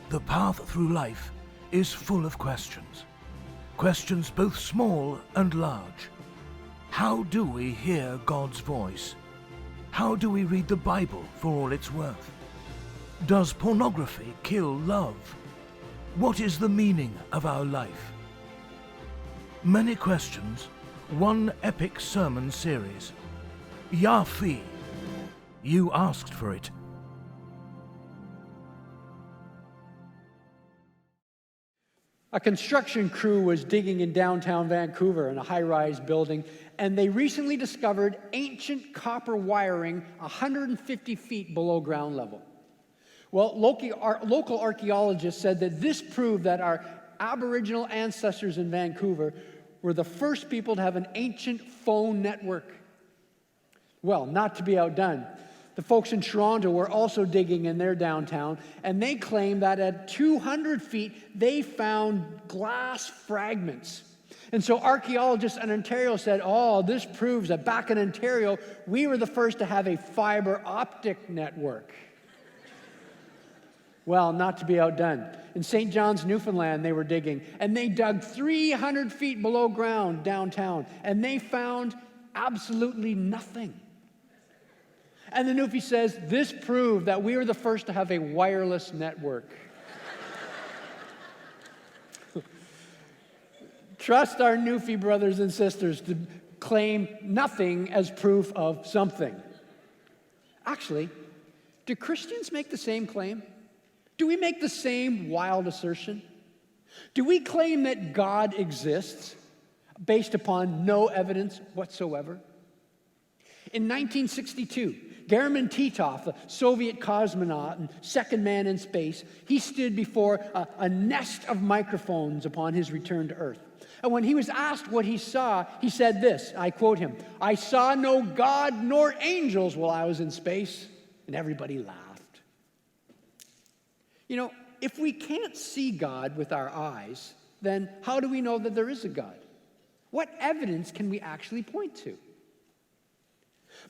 The path through life is full of questions. Questions both small and large. How do we hear God's voice? How do we read the Bible for all it's worth? Does pornography kill love? What is the meaning of our life? Many questions, one epic sermon series. Yafi, you asked for it. A construction crew was digging in downtown Vancouver in a high-rise building, and they recently discovered ancient copper wiring 150 feet below ground level. Well, local archaeologists said that this proved that our Aboriginal ancestors in Vancouver were the first people to have an ancient phone network. Well, not to be outdone, the folks in Toronto were also digging in their downtown, and they claim that at 200 feet, they found glass fragments. And so archaeologists in Ontario said, oh, this proves that back in Ontario, we were the first to have a fiber optic network. Well, not to be outdone. In St. John's, Newfoundland, they were digging, and they dug 300 feet below ground downtown, and they found absolutely nothing. And the Newfie says, this proved that we were the first to have a wireless network. Trust our Newfie brothers and sisters to claim nothing as proof of something. Actually, do Christians make the same claim? Do we make the same wild assertion? Do we claim that God exists based upon no evidence whatsoever? In 1962, Gerasimov Titov, the Soviet cosmonaut and second man in space, he stood before a nest of microphones upon his return to Earth. And when he was asked what he saw, he said this, I quote him, "I saw no God nor angels while I was in space." And everybody laughed. You know, if we can't see God with our eyes, then how do we know that there is a God? What evidence can we actually point to?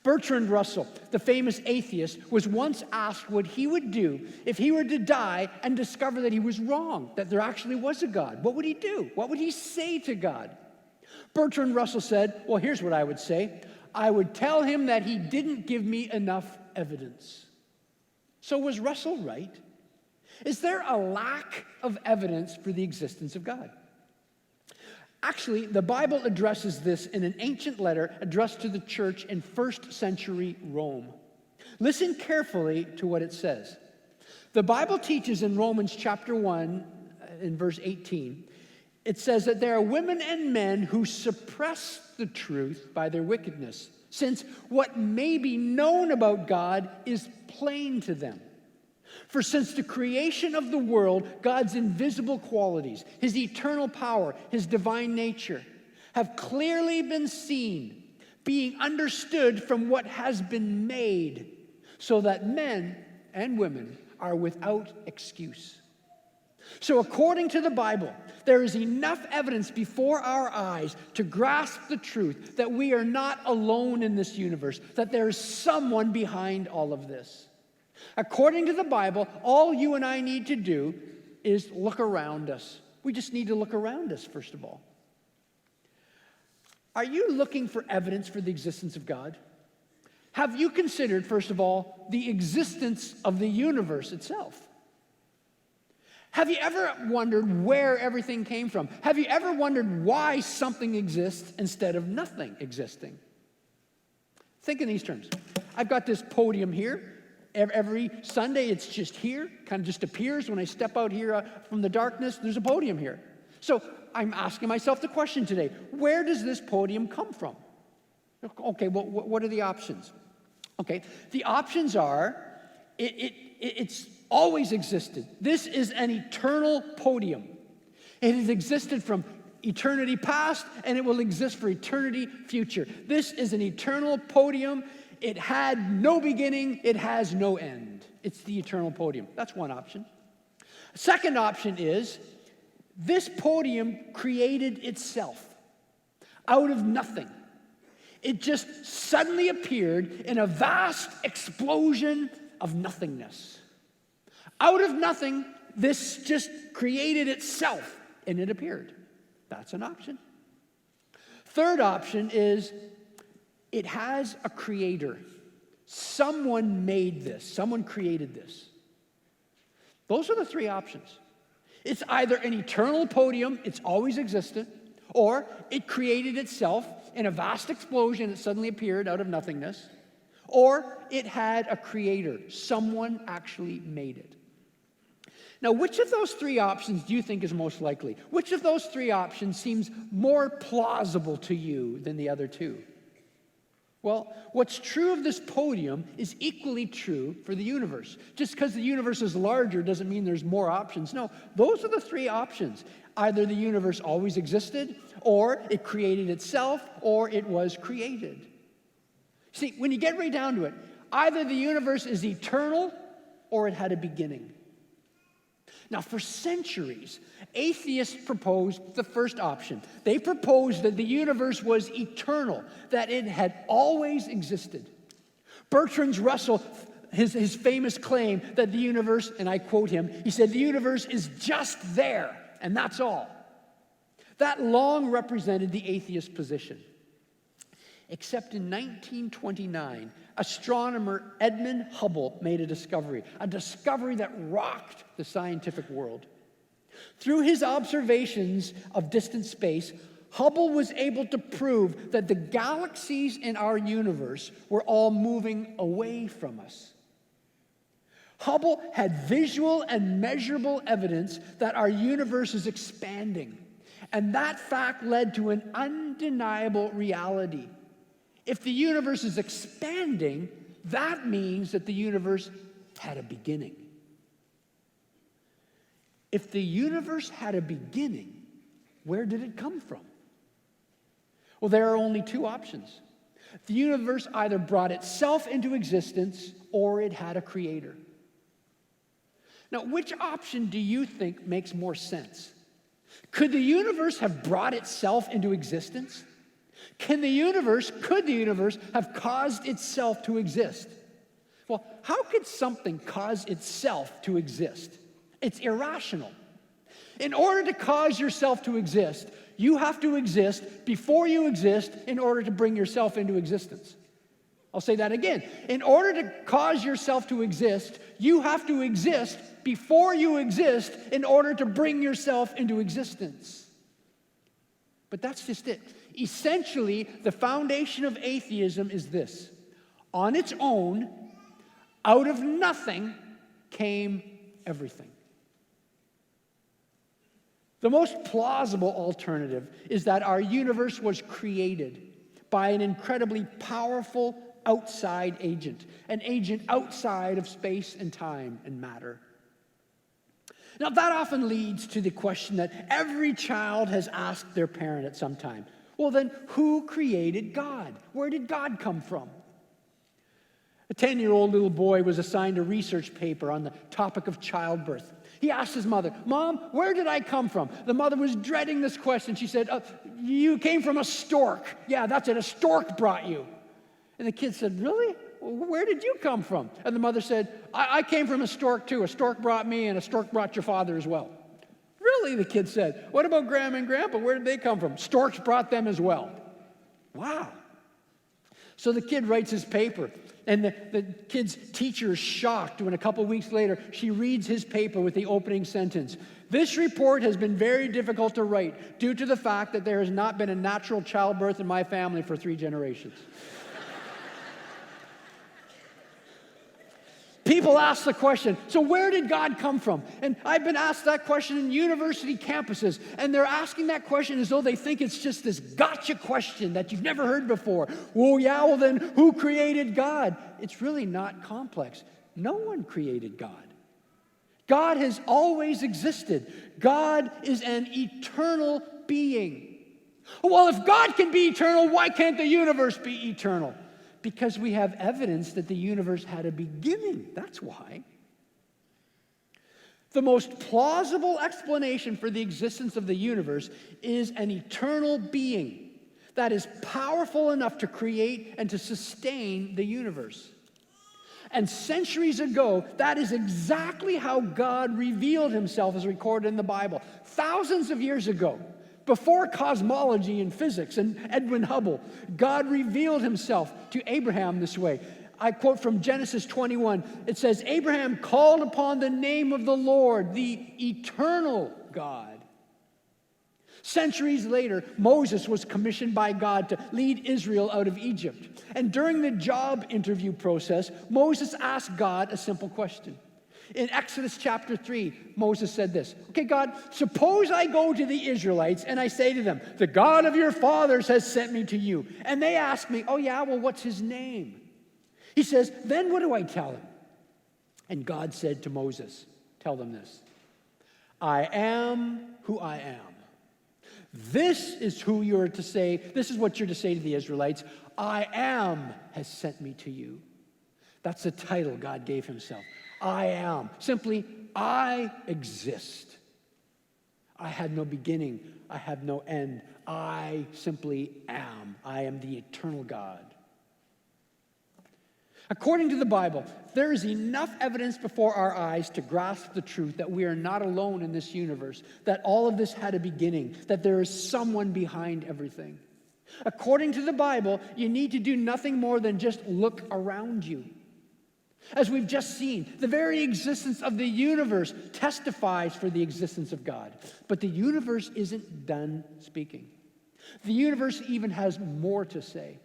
Bertrand Russell, the famous atheist, was once asked what he would do if he were to die and discover that he was wrong, that there actually was a God. What would he do? What would he say to God? Bertrand Russell said, well, here's what I would say. I would tell him that he didn't give me enough evidence. So was Russell right? Is there a lack of evidence for the existence of God? Actually, the Bible addresses this in an ancient letter addressed to the church in first century Rome. Listen carefully to what it says. The Bible teaches in Romans chapter 1, in verse 18, it says that there are women and men who suppress the truth by their wickedness, since what may be known about God is plain to them. For since the creation of the world, God's invisible qualities, his eternal power, his divine nature, have clearly been seen, being understood from what has been made, so that men and women are without excuse. So according to the Bible, there is enough evidence before our eyes to grasp the truth that we are not alone in this universe, that there is someone behind all of this. According to the Bible, all you and I need to do is look around us. We just need to look around us, first of all. Are you looking for evidence for the existence of God? Have you considered, first of all, the existence of the universe itself? Have you ever wondered where everything came from? Have you ever wondered why something exists instead of nothing existing? Think in these terms. I've got this podium here. Every Sunday, it's just here, kind of just appears. When I step out here from the darkness, there's a podium here. So I'm asking myself the question today, where does this podium come from? Okay, well, what are the options? Okay, the options are, it's always existed. This is an eternal podium. It has existed from eternity past, and it will exist for eternity future. This is an eternal podium. It had no beginning, it has no end. It's the eternal podium. That's one option. Second option is, this podium created itself out of nothing. It just suddenly appeared in a vast explosion of nothingness. Out of nothing, this just created itself and it appeared. That's an option. Third option is it has a creator. Someone made this. Someone created this. Those are the three options. It's either an eternal podium, it's always existed, or it created itself in a vast explosion, it suddenly appeared out of nothingness, or it had a creator. Someone actually made it. Now, which of those three options do you think is most likely? Which of those three options seems more plausible to you than the other two? Well, what's true of this podium is equally true for the universe. Just because the universe is larger doesn't mean there's more options. No, those are the three options. Either the universe always existed, or it created itself, or it was created. See, when you get right down to it, either the universe is eternal, or it had a beginning. Now, for centuries, atheists proposed the first option. They proposed that the universe was eternal, that it had always existed. Bertrand Russell, his famous claim that the universe, and I quote him, he said, "The universe is just there, and that's all." That long represented the atheist position. Except in 1929, astronomer Edmund Hubble made a discovery that rocked the scientific world. Through his observations of distant space, Hubble was able to prove that the galaxies in our universe were all moving away from us. Hubble had visual and measurable evidence that our universe is expanding, and that fact led to an undeniable reality. If the universe is expanding, that means that the universe had a beginning. If the universe had a beginning, where did it come from? Well, there are only two options. The universe either brought itself into existence or it had a creator. Now, which option do you think makes more sense? Could the universe have brought itself into existence? Could the universe have caused itself to exist? Well, how could something cause itself to exist? It's irrational. In order to cause yourself to exist, you have to exist before you exist in order to bring yourself into existence. I'll say that again. In order to cause yourself to exist, you have to exist before you exist in order to bring yourself into existence. But that's just it. Essentially, the foundation of atheism is this: on its own, out of nothing came everything. The most plausible alternative is that our universe was created by an incredibly powerful outside agent, an agent outside of space and time and matter. Now, that often leads to the question that every child has asked their parent at some time. Well, then, who created God? Where did God come from? A 10-year-old little boy was assigned a research paper on the topic of childbirth. He asked his mother, "Mom, where did I come from?" The mother was dreading this question. She said, "You came from a stork." "Yeah, that's it, a stork brought you." And the kid said, "Really? Where did you come from?" And the mother said, I came from a stork too. A stork brought me, and a stork brought your father as well." "Really?" the kid said. "What about Grandma and Grandpa? Where did they come from?" "Storks brought them as well." Wow. So the kid writes his paper, and the kid's teacher is shocked when a couple weeks later she reads his paper with the opening sentence. "This report has been very difficult to write due to the fact that there has not been a natural childbirth in my family for 3 generations." People ask the question, so where did God come from? And I've been asked that question in university campuses, and they're asking that question as though they think it's just this gotcha question that you've never heard before. Well, then who created God? It's really not complex. No one created God. God has always existed. God is an eternal being. Well, if God can be eternal, why can't the universe be eternal? Because we have evidence that the universe had a beginning. That's why. The most plausible explanation for the existence of the universe is an eternal being that is powerful enough to create and to sustain the universe. And centuries ago, that is exactly how God revealed himself as recorded in the Bible. Thousands of years ago, before cosmology and physics and Edwin Hubble, God revealed himself to Abraham this way. I quote from Genesis 21. It says, Abraham called upon the name of the Lord, the eternal God. Centuries later, Moses was commissioned by God to lead Israel out of Egypt. And during the job interview process, Moses asked God a simple question. In Exodus chapter 3, Moses said this, okay, God, suppose I go to the Israelites and I say to them, the God of your fathers has sent me to you. And they ask me, oh yeah, well, what's his name? He says, then what do I tell him? And God said to Moses, tell them this, I am who I am. This is who you're to say, this is what you're to say to the Israelites, I am has sent me to you. That's the title God gave himself. I am. Simply, I exist. I had no beginning. I have no end. I simply am. I am the eternal God. According to the Bible, there is enough evidence before our eyes to grasp the truth that we are not alone in this universe, that all of this had a beginning, that there is someone behind everything. According to the Bible, you need to do nothing more than just look around you. As we've just seen, the very existence of the universe testifies for the existence of God. But the universe isn't done speaking. The universe even has more to say.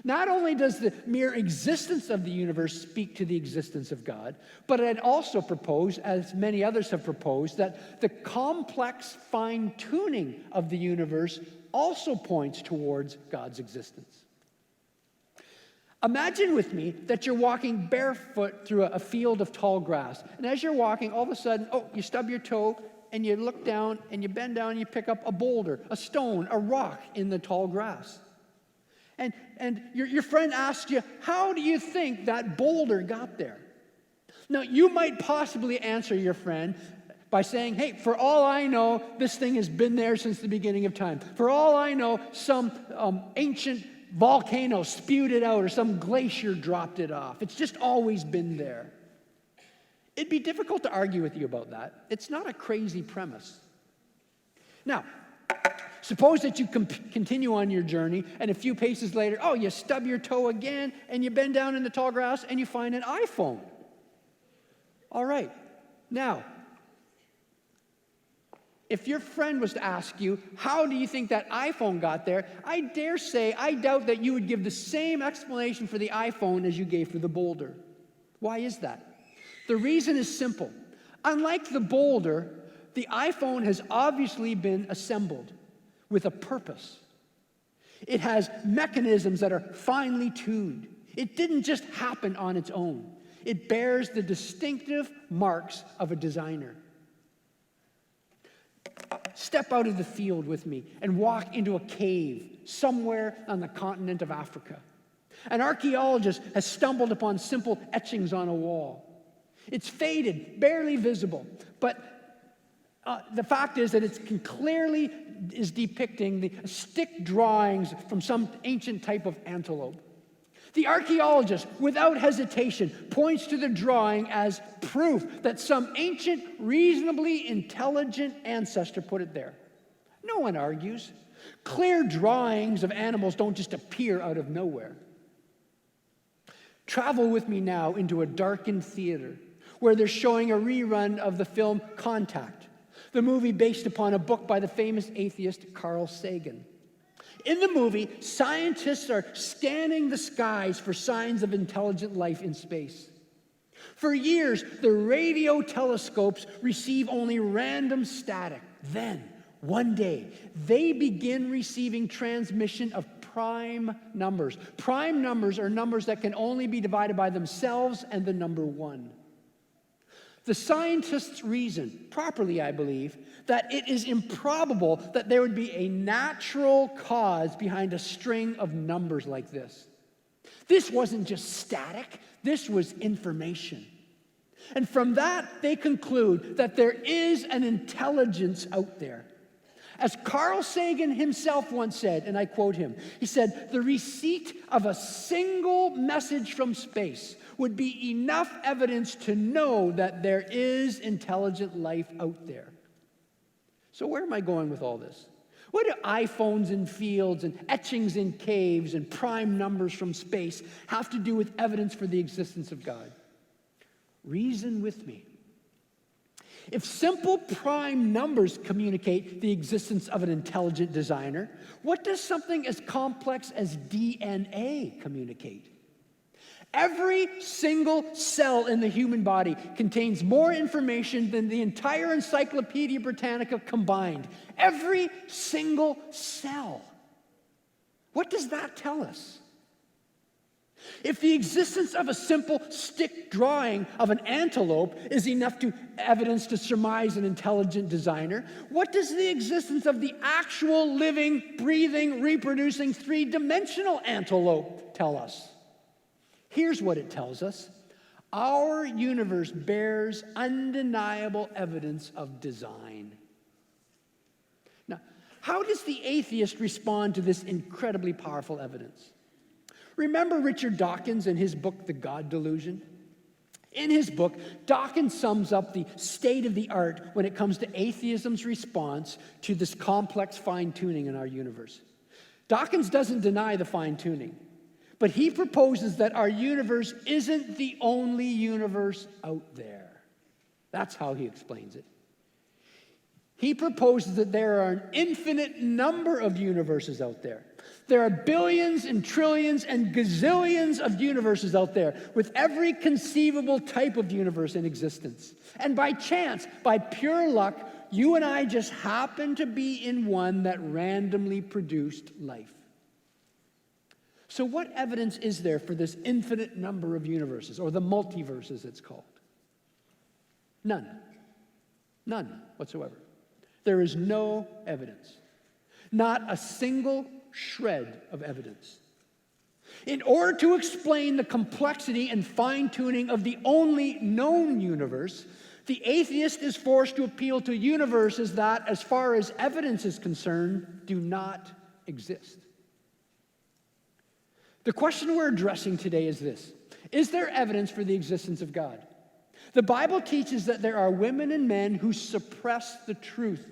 Not only does the mere existence of the universe speak to the existence of God, but I'd also propose, as many others have proposed, that the complex fine-tuning of the universe also points towards God's existence. Imagine with me that you're walking barefoot through a field of tall grass. And as you're walking, all of a sudden, you stub your toe, and you look down, and you bend down, and you pick up a boulder, a stone, a rock in the tall grass. And your friend asks you, how do you think that boulder got there? Now, you might possibly answer your friend by saying, hey, for all I know, this thing has been there since the beginning of time. For all I know, some ancient volcano spewed it out or some glacier dropped it off. It's just always been there. It'd be difficult to argue with you about that. It's not a crazy premise. Now, suppose that you continue on your journey, and a few paces later, you stub your toe again, and you bend down in the tall grass, and you find an iPhone. All right. Now, if your friend was to ask you, how do you think that iPhone got there? I dare say, I doubt that you would give the same explanation for the iPhone as you gave for the boulder. Why is that? The reason is simple. Unlike the boulder, the iPhone has obviously been assembled with a purpose. It has mechanisms that are finely tuned. It didn't just happen on its own. It bears the distinctive marks of a designer. Step out of the field with me and walk into a cave somewhere on the continent of Africa. An archaeologist has stumbled upon simple etchings on a wall. It's faded, barely visible, but the fact is that it clearly is depicting the stick drawings from some ancient type of antelope. The archaeologist, without hesitation, points to the drawing as proof that some ancient, reasonably intelligent ancestor put it there. No one argues. Clear drawings of animals don't just appear out of nowhere. Travel with me now into a darkened theater where they're showing a rerun of the film Contact, the movie based upon a book by the famous atheist Carl Sagan. In the movie, scientists are scanning the skies for signs of intelligent life in space. For years, the radio telescopes receive only random static. Then, one day, they begin receiving transmission of prime numbers. Prime numbers are numbers that can only be divided by themselves and the number 1. The scientists reason, properly I believe, that it is improbable that there would be a natural cause behind a string of numbers like this. This wasn't just static, this was information. And from that, they conclude that there is an intelligence out there. As Carl Sagan himself once said, and I quote him, he said, "The receipt of a single message from space would be enough evidence to know that there is intelligent life out there." So where am I going with all this? What do iPhones in fields and etchings in caves and prime numbers from space have to do with evidence for the existence of God? Reason with me. If simple prime numbers communicate the existence of an intelligent designer, what does something as complex as DNA communicate? Every single cell in the human body contains more information than the entire Encyclopedia Britannica combined. Every single cell. What does that tell us? If the existence of a simple stick drawing of an antelope is enough to evidence to surmise an intelligent designer, what does the existence of the actual living, breathing, reproducing, three-dimensional antelope tell us? Here's what it tells us. Our universe bears undeniable evidence of design. Now, how does the atheist respond to this incredibly powerful evidence? Remember Richard Dawkins and his book, The God Delusion? In his book, Dawkins sums up the state of the art when it comes to atheism's response to this complex fine-tuning in our universe. Dawkins doesn't deny the fine-tuning, but he proposes that our universe isn't the only universe out there. That's how he explains it. He proposes that there are an infinite number of universes out there. There are billions and trillions and gazillions of universes out there with every conceivable type of universe in existence. And by chance, by pure luck, you and I just happen to be in one that randomly produced life. So what evidence is there for this infinite number of universes, or the multiverse as it's called? None. None whatsoever. There is no evidence. Not a single shred of evidence. In order to explain the complexity and fine-tuning of the only known universe, the atheist is forced to appeal to universes that, as far as evidence is concerned, do not exist. The question we're addressing today is this: is there evidence for the existence of God? The Bible teaches that there are women and men who suppress the truth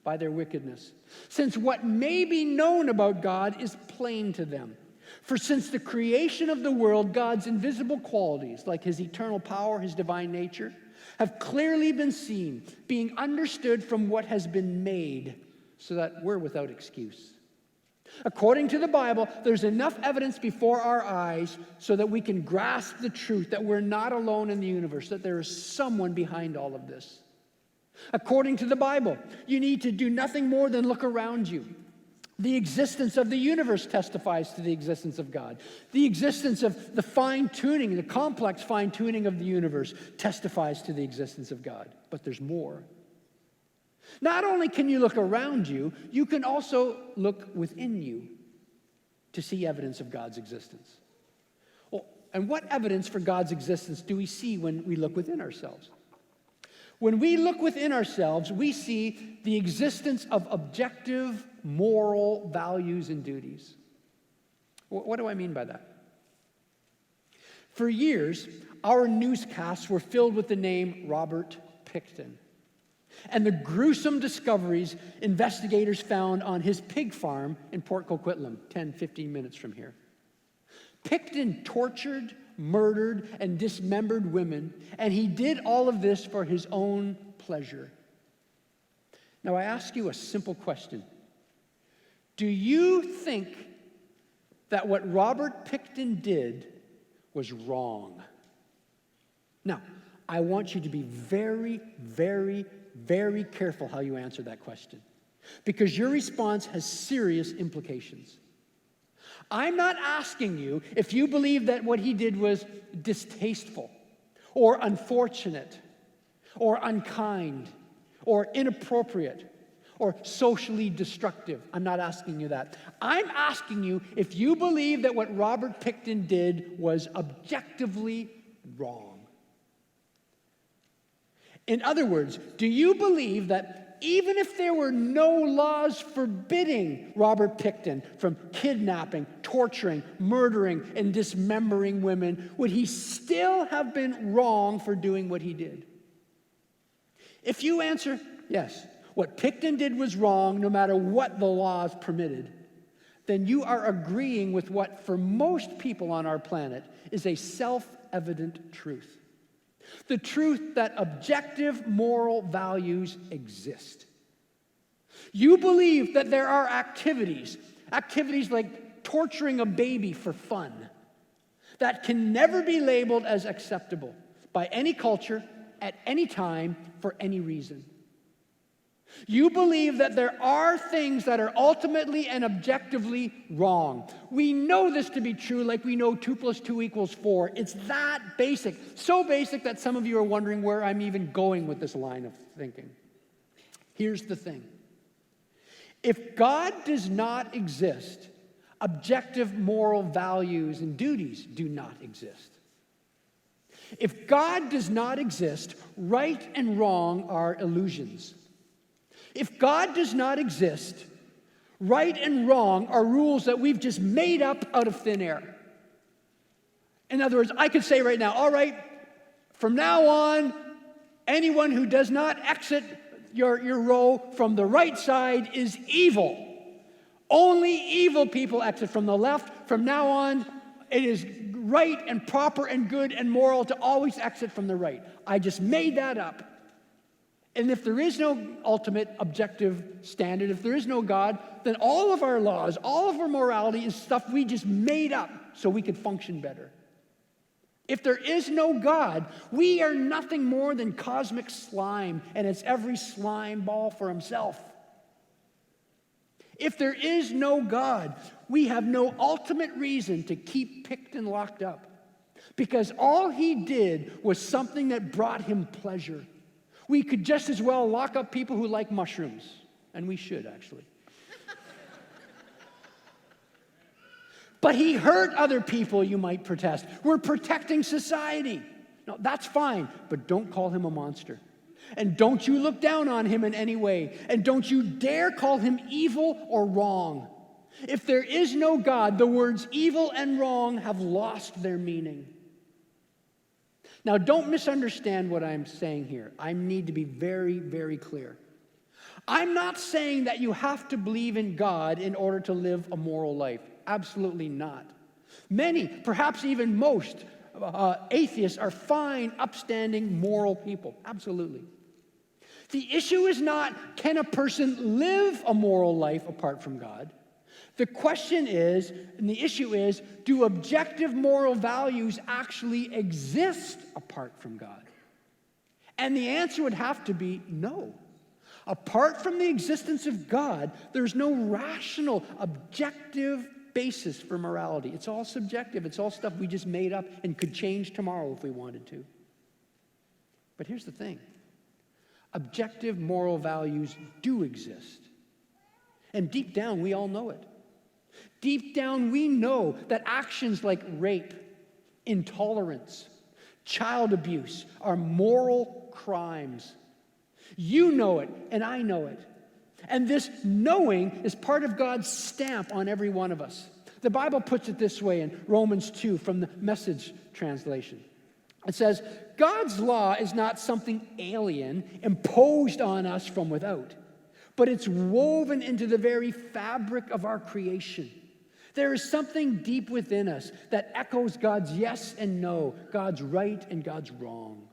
by their wickedness, since what may be known about God is plain to them. For since the creation of the world, God's invisible qualities, like his eternal power, his divine nature, have clearly been seen, being understood from what has been made, so that we're without excuse. According to the Bible, there's enough evidence before our eyes so that we can grasp the truth that we're not alone in the universe, that there is someone behind all of this. According to the Bible, you need to do nothing more than look around you. The existence of the universe testifies to the existence of God. The existence of the fine-tuning, the complex fine-tuning of the universe testifies to the existence of God. But there's more. Not only can you look around you, you can also look within you to see evidence of God's existence. Well, and what evidence for God's existence do we see when we look within ourselves? When we look within ourselves, we see the existence of objective moral values and duties. What do I mean by that? For years, our newscasts were filled with the name Robert Pickton and the gruesome discoveries investigators found on his pig farm in Port Coquitlam, 15 minutes from here. Pickton tortured, murdered, and dismembered women, and he did all of this for his own pleasure. Now, I ask you a simple question. Do you think that what Robert Pickton did was wrong? Now, I want you to be very, very, very careful how you answer that question, because your response has serious implications. I'm not asking you if you believe that what he did was distasteful or unfortunate or unkind or inappropriate or socially destructive. I'm not asking you that. I'm asking you if you believe that what Robert Pickton did was objectively wrong. In other words, do you believe that even if there were no laws forbidding Robert Pickton from kidnapping, torturing, murdering, and dismembering women, would he still have been wrong for doing what he did? If you answer yes, what Pickton did was wrong no matter what the laws permitted, then you are agreeing with what for most people on our planet is a self-evident truth. The truth that objective moral values exist. You believe that there are activities like torturing a baby for fun, that can never be labeled as acceptable by any culture, at any time, for any reason. You believe that there are things that are ultimately and objectively wrong. We know this to be true, like we know 2 + 2 = 4. It's that basic. So basic that some of you are wondering where I'm even going with this line of thinking. Here's the thing. If God does not exist, objective moral values and duties do not exist. If God does not exist, right and wrong are illusions. If God does not exist, right and wrong are rules that we've just made up out of thin air. In other words, I could say right now, all right, from now on, anyone who does not exit your row from the right side is evil. Only evil people exit from the left. From now on, it is right and proper and good and moral to always exit from the right. I just made that up. And if there is no ultimate objective standard, if there is no God, then all of our laws, all of our morality is stuff we just made up so we could function better. If there is no God, we are nothing more than cosmic slime, and it's every slime ball for himself. If there is no God, we have no ultimate reason to keep Pickton locked up, because all he did was something that brought him pleasure. We could just as well lock up people who like mushrooms, and we should actually. But he hurt other people, you might protest. We're protecting society. No, that's fine, but don't call him a monster. And don't you look down on him in any way. And don't you dare call him evil or wrong. If there is no God, the words evil and wrong have lost their meaning. Now, don't misunderstand what I'm saying here. I need to be very, very clear. I'm not saying that you have to believe in God in order to live a moral life. Absolutely not. Many, perhaps even most, atheists are fine, upstanding, moral people. Absolutely. The issue is not, can a person live a moral life apart from God? The question is, and the issue is, do objective moral values actually exist apart from God? And the answer would have to be no. Apart from the existence of God, there's no rational, objective basis for morality. It's all subjective. It's all stuff we just made up and could change tomorrow if we wanted to. But here's the thing. Objective moral values do exist. And deep down, we all know it. Deep down, we know that actions like rape, intolerance, child abuse are moral crimes. You know it, and I know it. And this knowing is part of God's stamp on every one of us. The Bible puts it this way in Romans 2 from the Message translation. It says, God's law is not something alien imposed on us from without, but it's woven into the very fabric of our creation. There is something deep within us that echoes God's yes and no, God's right and God's wrong.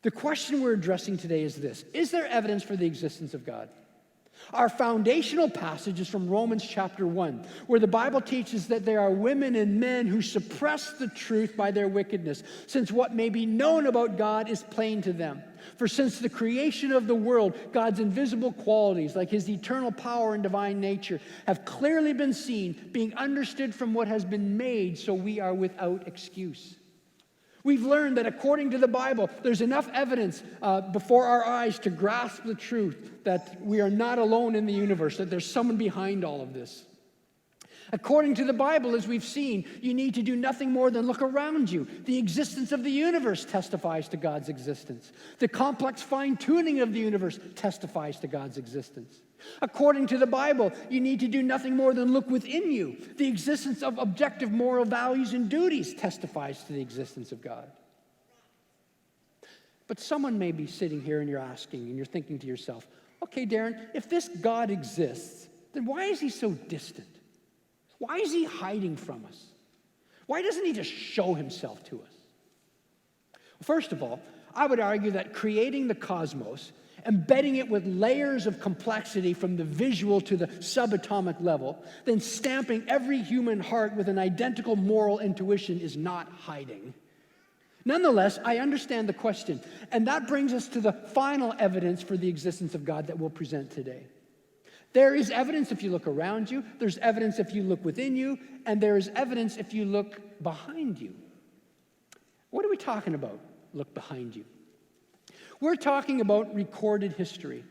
The question we're addressing today is this: is there evidence for the existence of God? Our foundational passage is from Romans chapter 1, where the Bible teaches that there are women and men who suppress the truth by their wickedness, since what may be known about God is plain to them. For since the creation of the world, God's invisible qualities, like his eternal power and divine nature, have clearly been seen, being understood from what has been made, so we are without excuse. We've learned that according to the Bible, there's enough evidence before our eyes to grasp the truth that we are not alone in the universe, that there's someone behind all of this. According to the Bible, as we've seen, you need to do nothing more than look around you. The existence of the universe testifies to God's existence. The complex fine-tuning of the universe testifies to God's existence. According to the Bible, you need to do nothing more than look within you. The existence of objective moral values and duties testifies to the existence of God. But someone may be sitting here and you're asking, and you're thinking to yourself, okay, Darren, if this God exists, then why is he so distant? Why is he hiding from us? Why doesn't he just show himself to us? First of all, I would argue that creating the cosmos, embedding it with layers of complexity from the visual to the subatomic level, then stamping every human heart with an identical moral intuition is not hiding. Nonetheless, I understand the question, and that brings us to the final evidence for the existence of God that we'll present today. There is evidence if you look around you, there's evidence if you look within you, and there is evidence if you look behind you. What are we talking about, look behind you? We're talking about recorded history.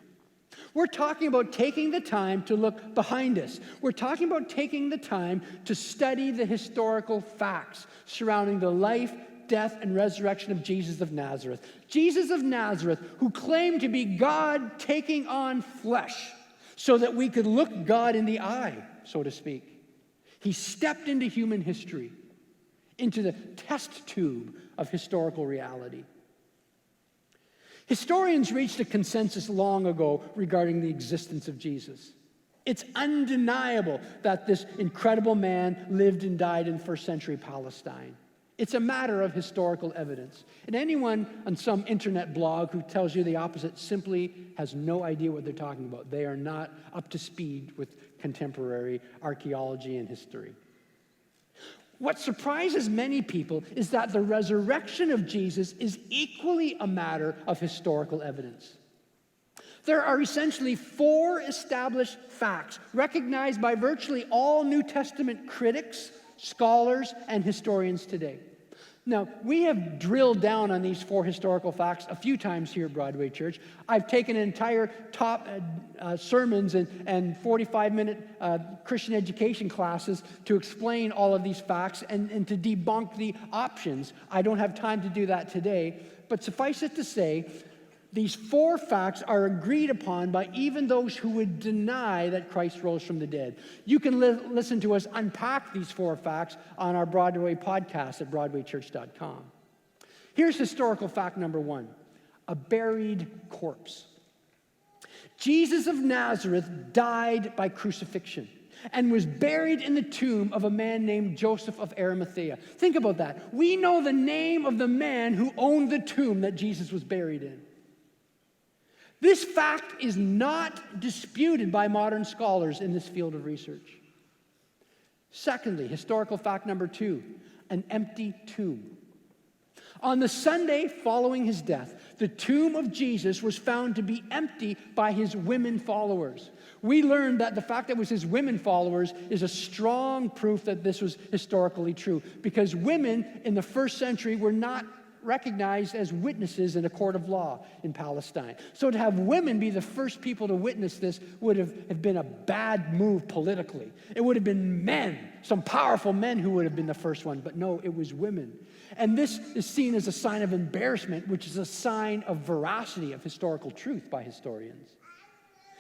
We're talking about taking the time to look behind us. We're talking about taking the time to study the historical facts surrounding the life, death, and resurrection of Jesus of Nazareth. Jesus of Nazareth, who claimed to be God taking on flesh so that we could look God in the eye, so to speak. He stepped into human history, into the test tube of historical reality. Historians reached a consensus long ago regarding the existence of Jesus. It's undeniable that this incredible man lived and died in first century Palestine. It's a matter of historical evidence. And anyone on some internet blog who tells you the opposite simply has no idea what they're talking about. They are not up to speed with contemporary archaeology and history. What surprises many people is that the resurrection of Jesus is equally a matter of historical evidence. There are essentially 4 established facts recognized by virtually all New Testament critics, scholars, and historians today. Now, we have drilled down on these 4 historical facts a few times here at Broadway Church. I've taken entire top sermons and 45-minute Christian education classes to explain all of these facts and to debunk the options. I don't have time to do that today, but suffice it to say, these 4 facts are agreed upon by even those who would deny that Christ rose from the dead. You can listen to us unpack these 4 facts on our Broadway podcast at broadwaychurch.com. Here's historical fact number 1, a buried corpse. Jesus of Nazareth died by crucifixion and was buried in the tomb of a man named Joseph of Arimathea. Think about that. We know the name of the man who owned the tomb that Jesus was buried in. This fact is not disputed by modern scholars in this field of research. Secondly, historical fact number 2, an empty tomb. On the Sunday following his death, the tomb of Jesus was found to be empty by his women followers. We learned that the fact that it was his women followers is a strong proof that this was historically true, because women in the first century were not recognized as witnesses in a court of law in Palestine. So to have women be the first people to witness this would have been a bad move politically. It would have been men, some powerful men who would have been the first one, but no, it was women. And this is seen as a sign of embarrassment, which is a sign of veracity of historical truth by historians.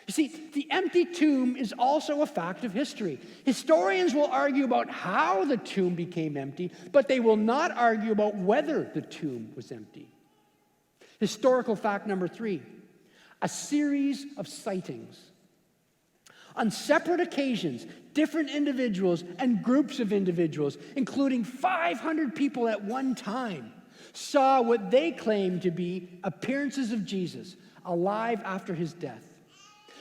You see, the empty tomb is also a fact of history. Historians will argue about how the tomb became empty, but they will not argue about whether the tomb was empty. Historical fact number 3, a series of sightings. On separate occasions, different individuals and groups of individuals, including 500 people at one time, saw what they claimed to be appearances of Jesus alive after his death.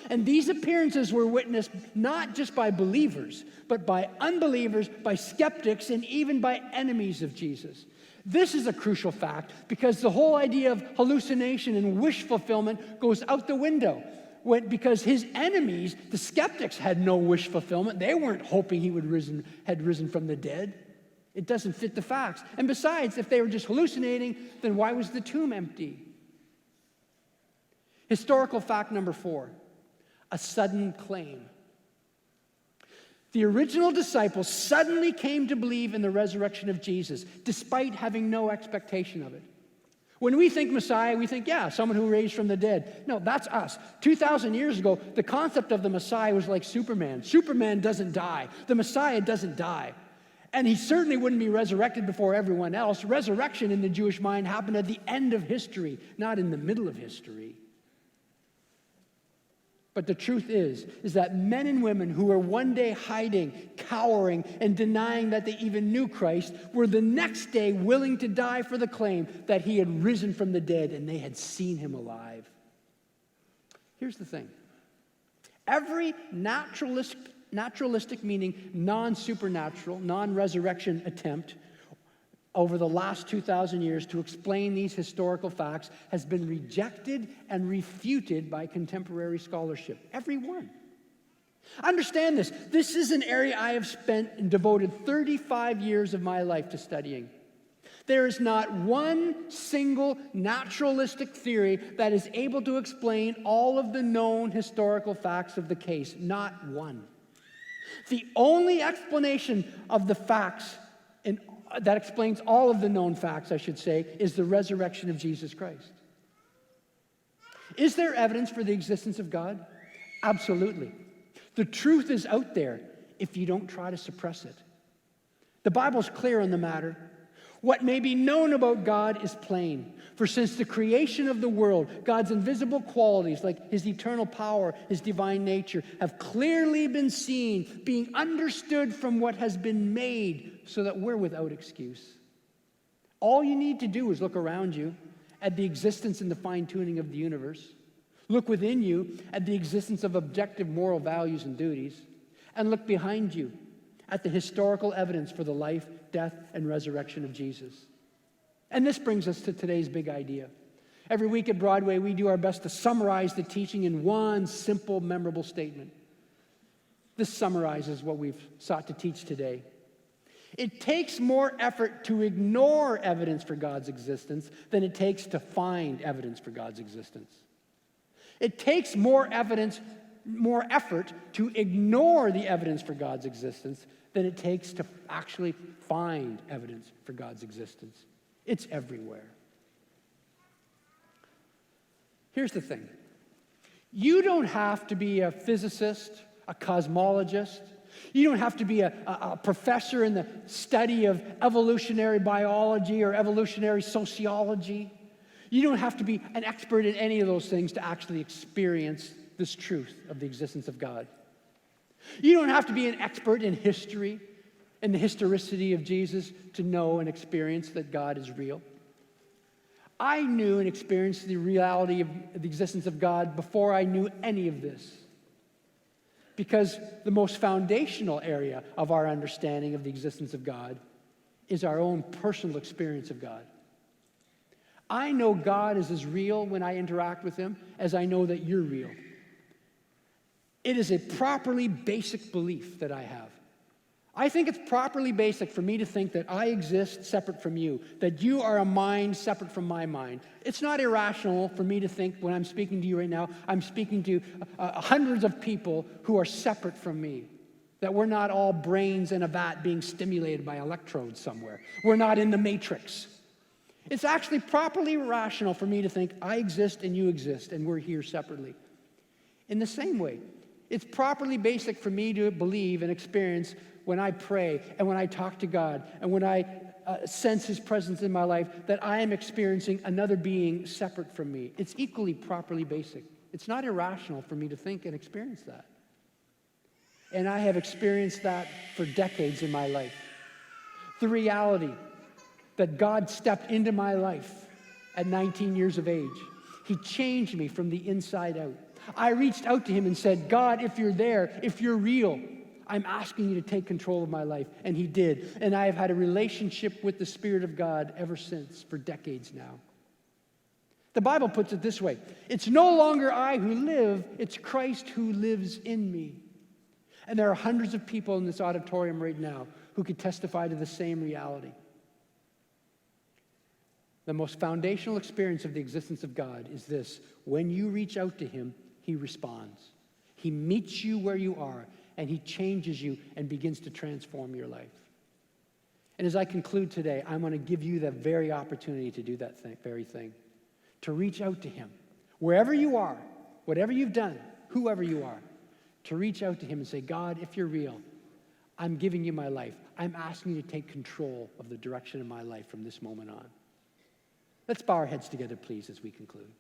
And these appearances were witnessed not just by believers, but by unbelievers, by skeptics, and even by enemies of Jesus. This is a crucial fact because the whole idea of hallucination and wish fulfillment goes out the window. Because his enemies, the skeptics, had no wish fulfillment. They weren't hoping he had risen from the dead. It doesn't fit the facts. And besides, if they were just hallucinating, then why was the tomb empty? Historical fact number 4. A sudden claim. The original disciples suddenly came to believe in the resurrection of Jesus, despite having no expectation of it. When we think Messiah, we think, yeah, someone who raised from the dead. No, that's us. 2,000 years ago, the concept of the Messiah was like Superman. Superman doesn't die. The Messiah doesn't die. And he certainly wouldn't be resurrected before everyone else. Resurrection in the Jewish mind happened at the end of history, not in the middle of history. But the truth is that men and women who were one day hiding, cowering, and denying that they even knew Christ were the next day willing to die for the claim that he had risen from the dead and they had seen him alive. Here's the thing. Every naturalistic meaning non-supernatural, non-resurrection attempt over the last 2,000 years to explain these historical facts has been rejected and refuted by contemporary scholarship. Every one. Understand this. This is an area I have spent and devoted 35 years of my life to studying. There is not one single naturalistic theory that is able to explain all of the known historical facts of the case. Not one. The only explanation of the facts that explains all of the known facts, I should say, is the resurrection of Jesus Christ. Is there evidence for the existence of God? Absolutely. The truth is out there if you don't try to suppress it. The Bible's clear on the matter. What may be known about God is plain. For since the creation of the world, God's invisible qualities, like his eternal power, his divine nature, have clearly been seen, being understood from what has been made, so that we're without excuse. All you need to do is look around you at the existence and the fine-tuning of the universe. Look within you at the existence of objective moral values and duties. And look behind you at the historical evidence for the life, death, and resurrection of Jesus. And this brings us to today's big idea. Every week at Broadway, we do our best to summarize the teaching in one simple, memorable statement. This summarizes what we've sought to teach today. It takes more effort to ignore evidence for God's existence than it takes to find evidence for God's existence. It takes more effort to ignore the evidence for God's existence than it takes to actually find evidence for God's existence. It's everywhere. Here's the thing. You don't have to be a physicist, a cosmologist. You don't have to be a professor in the study of evolutionary biology or evolutionary sociology. You don't have to be an expert in any of those things to actually experience this truth of the existence of God. You don't have to be an expert in history and the historicity of Jesus to know and experience that God is real. I knew and experienced the reality of the existence of God before I knew any of this. Because the most foundational area of our understanding of the existence of God is our own personal experience of God. I know God is as real when I interact with him as I know that you're real. It is a properly basic belief that I have. I think it's properly basic for me to think that I exist separate from you, that you are a mind separate from my mind. It's not irrational for me to think when I'm speaking to you right now, I'm speaking to hundreds of people who are separate from me, that we're not all brains in a vat being stimulated by electrodes somewhere. We're not in the matrix. It's actually properly rational for me to think I exist and you exist and we're here separately. In the same way, it's properly basic for me to believe and experience when I pray and when I talk to God and when I sense his presence in my life that I am experiencing another being separate from me. It's equally properly basic. It's not irrational for me to think and experience that. And I have experienced that for decades in my life. The reality that God stepped into my life at 19 years of age. He changed me from the inside out. I reached out to him and said, God, if you're there, if you're real, I'm asking you to take control of my life. And he did. And I have had a relationship with the Spirit of God ever since, for decades now. The Bible puts it this way. It's no longer I who live, it's Christ who lives in me. And there are hundreds of people in this auditorium right now who could testify to the same reality. The most foundational experience of the existence of God is this. When you reach out to him, he responds. He meets you where you are and he changes you and begins to transform your life. And as I conclude today, I'm going to give you the very opportunity to do that very thing, to reach out to him. Wherever you are, whatever you've done, whoever you are, to reach out to him and say, God, if you're real, I'm giving you my life. I'm asking you to take control of the direction of my life from this moment on. Let's bow our heads together, please, as we conclude.